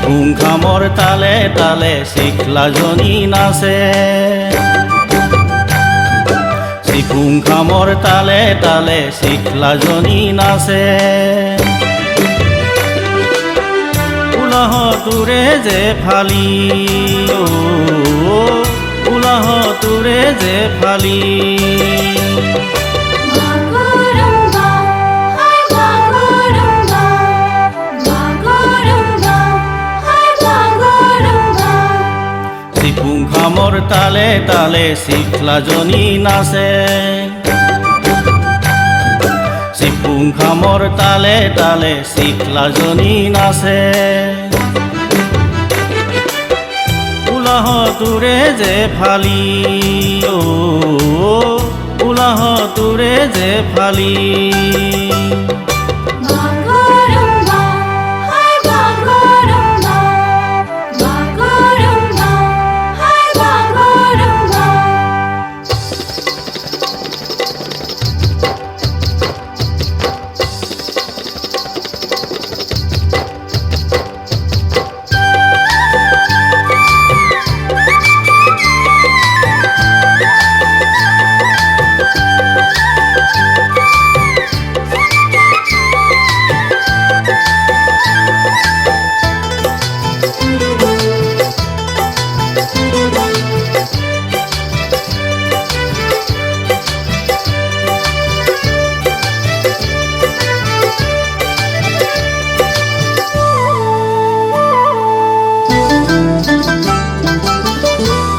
সিপুং খামৰ তালে তালে চিখলাজনী নাচে সিপুং খামৰ তালে তালে চিখলাজনী নাচে উলাহ তোৰে যে ফালি উলাহ তোৰে যে ফালি সিপুং খামৰ তালে তালে চিখলাজনী নাচে সিপুং খামৰ তালে তালে চিখলাজনী নাচে উলাহ তোৰে যে ফালি উলাহ তোৰে যে ফালি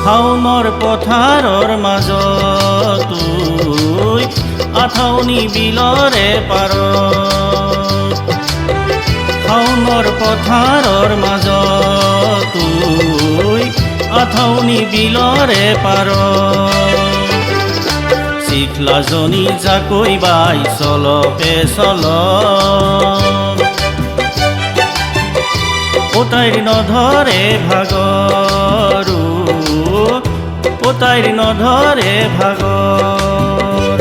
খামৰ পথাৰৰ মাজত তুই আঠাউনি বিলৰে পাৰত খামৰ পথাৰৰ মাজত তুই আঠাউনি বিলৰে পাৰত চিখলাজনী জাকৈ বাই চলপে চল ওতাইৰ নধৰে ভাগৰু ওতাইৰ নধৰে ভাগৰ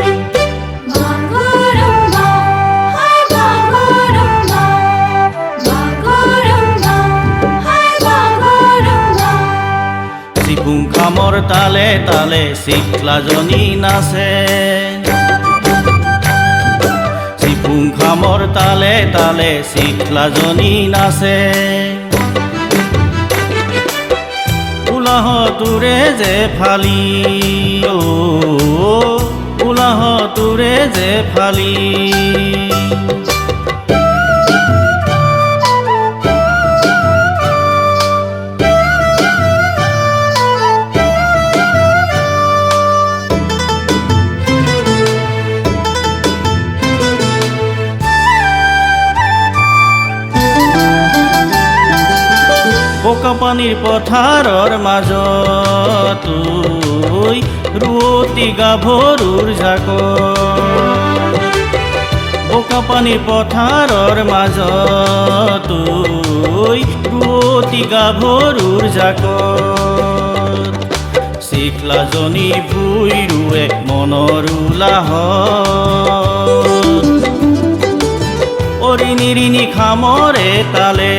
সিপুং খামৰ তালে তালে চিখলাজনী নাচে সিপুং খামৰ তালে তালে চিখলাজনী নাচে উলাহ তোৰে যে ফালি উলাহ তোৰে যে ফালি বোকা পানীৰ পথাৰৰ মাজত তুই ৰুৱতী গাভৰুৰ জাকত বোকা পানীৰ পথাৰৰ মাজত তুই ৰুৱতী গাভৰুৰ জাকত চিখলাজনী ভুই ৰুৱে মনৰ উলাহত অৰিণি ৰিণি খামৰে তালে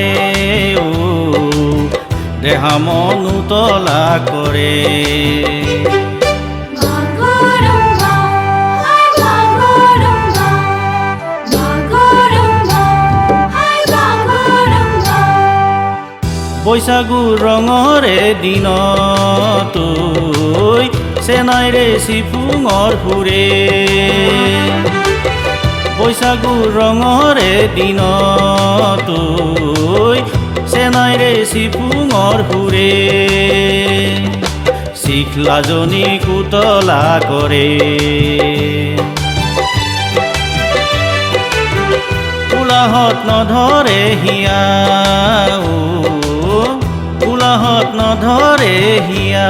দেহা মন উতলা কৰে বৈশাগুৰ ৰঙৰে দিনত তুই চেনাইৰে চিফুঙৰ সুৰে বৈশাগুৰ ৰঙৰে দিনত তুই চেনাইৰে চিফুঙৰ সুৰে চিখলাজনী কুতলা কৰে উলাহত নধৰে হিয়া উলাহত নধৰে হিয়া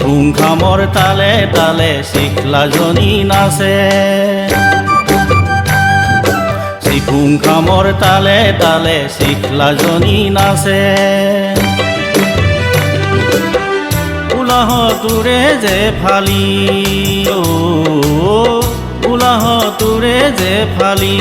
সিপুং খামৰ তালে তালে চিখলাজনী নাচে সিপুং খামৰ তালে তালে চিখলাজনী নাচে উলাহ তোৰে যে ফালি উলাহ তোৰে যে ফালি